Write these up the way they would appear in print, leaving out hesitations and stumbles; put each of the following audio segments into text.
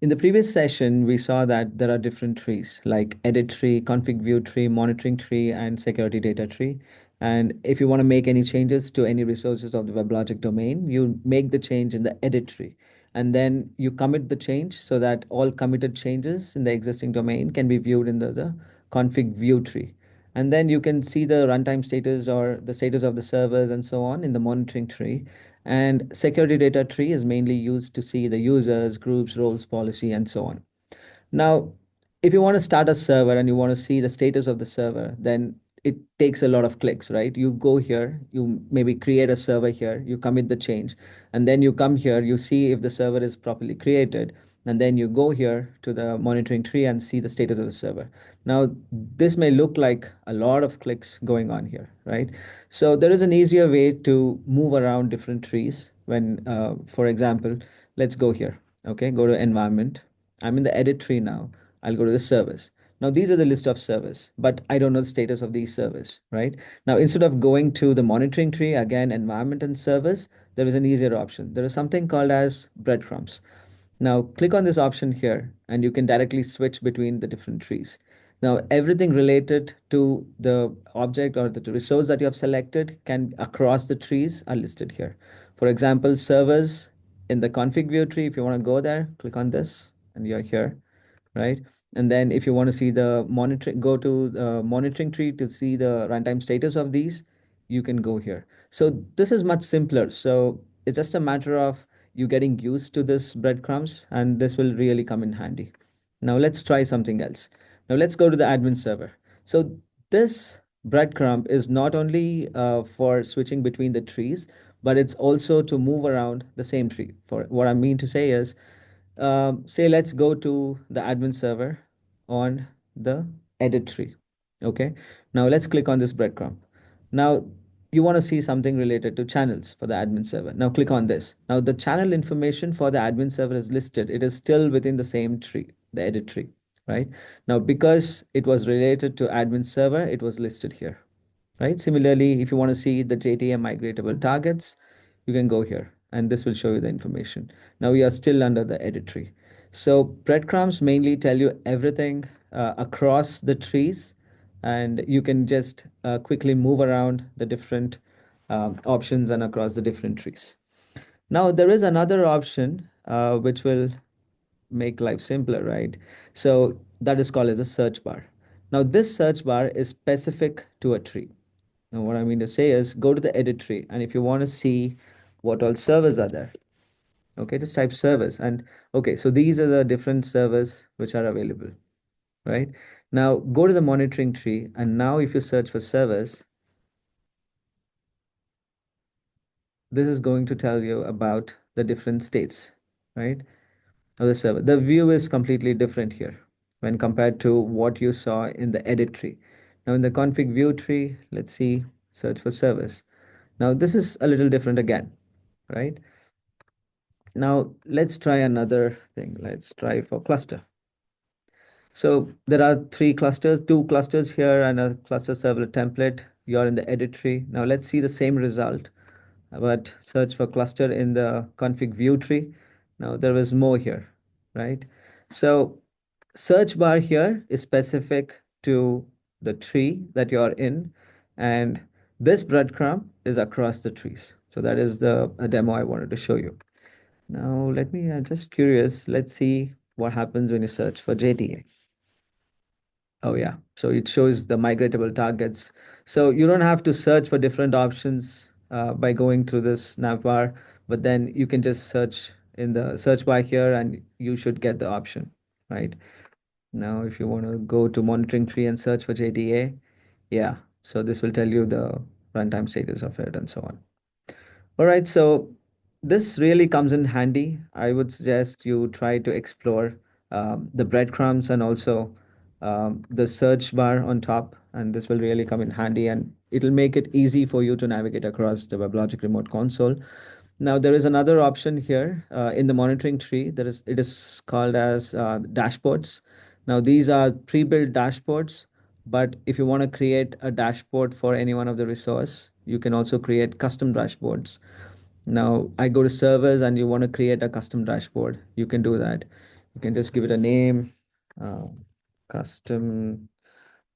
In the previous session, we saw that there are different trees like edit tree, config view tree, monitoring tree, and security data tree. And if you want to make any changes to any resources of the WebLogic domain, you make the change in the edit tree. And then you commit the change so that all committed changes in the existing domain can be viewed in the config view tree. And then you can see the runtime status or the status of the servers and so on in the monitoring tree. And security data tree is mainly used to see the users, groups, roles, policy, and so on. Now, if you want to start a server and you want to see the status of the server, then it takes a lot of clicks, right? You go here, you maybe create a server here, you commit the change, and then you come here, you see if the server is properly created, and then you go here to the monitoring tree and see the status of the server. Now, this may look like a lot of clicks going on here, right? So there is an easier way to move around different trees when, for example, let's go here, okay? Go to environment. I'm in the edit tree now. I'll go to the service. Now, these are the list of servers, but I don't know the status of these servers, right? Now, instead of going to the monitoring tree, again, environment and service, there is an easier option. There is something called as breadcrumbs. Now, click on this option here, and you can directly switch between the different trees. Now, everything related to the object or the resource that you have selected can across the trees are listed here. For example, servers in the config view tree, if you want to go there, click on this, and you're here, right? And then if you want to see the monitoring, go to the monitoring tree to see the runtime status of these, you can go here. So this is much simpler. So it's just a matter of you getting used to this breadcrumbs, and this will really come in handy. Now let's try something else. Now let's go to the admin server. So this breadcrumb is not only for switching between the trees, but it's also to move around the same tree. For what I mean to say is, say let's go to the admin server on the edit tree. Okay. Now let's click on this breadcrumb. Now you want to see something related to channels for the admin server. Now click on this. Now the channel information for the admin server is listed. It is still within the same tree, the edit tree, right? Now because it was related to admin server, it was listed here, right? Similarly, if you want to see the JTM migratable targets, you can go here and this will show you the information. Now we are still under the edit tree. So breadcrumbs mainly tell you everything across the trees, and you can just quickly move around the different options and across the different trees. Now there is another option which will make life simpler, right? So that is called as a search bar. Now this search bar is specific to a tree. Now, what I mean to say is go to the edit tree, and if you want to see what all servers are there, okay, just type servers. And okay, so these are the different servers which are available, right? Now go to the monitoring tree, and now if you search for servers, this is going to tell you about the different states, right? Of the server. The view is completely different here when compared to what you saw in the edit tree. Now in the config view tree, let's see, search for servers. Now this is a little different again, right? Now let's try another thing. Let's try for cluster. So there are three clusters, two clusters here and a cluster servlet template. You're in the edit tree. Now let's see the same result, but search for cluster in the config view tree. Now there is more here, right? So search bar here is specific to the tree that you're in, and this breadcrumb is across the trees. So that is the a demo I wanted to show you. Now let me, just curious, let's see what happens when you search for JTA. Oh yeah, so it shows the migratable targets. So you don't have to search for different options by going through this nav bar, but then you can just search in the search bar here and you should get the option, right? Now, if you want to go to monitoring tree and search for JDA, yeah, so this will tell you the runtime status of it and so on. All right, so this really comes in handy. I would suggest you try to explore the breadcrumbs and also the search bar on top, and this will really come in handy and it'll make it easy for you to navigate across the WebLogic remote console. Now there is another option here in the monitoring tree. It is called as dashboards. Now these are pre-built dashboards, but if you want to create a dashboard for any one of the resource, you can also create custom dashboards. Now I go to servers and you want to create a custom dashboard, you can do that. You can just give it a name, uh, custom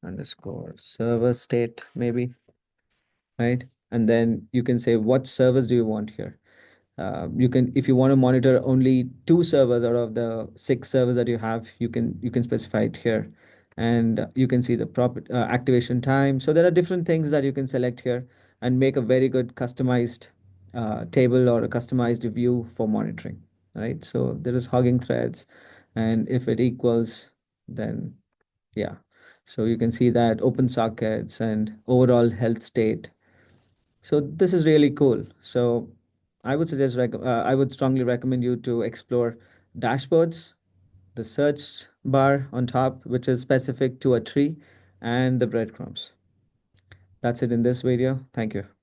underscore server state, maybe, right? And then you can say what servers do you want here. You can, if you want to monitor only two servers out of the six servers that you have, you can specify it here, and you can see the proper activation time. So there are different things that you can select here and make a very good customized table or a customized view for monitoring, right? So there is hogging threads, and if it equals, then yeah. So you can see that open sockets and overall health state. So this is really cool. So I would strongly recommend you to explore dashboards, the search bar on top, which is specific to a tree, and the breadcrumbs. That's it in this video. Thank you.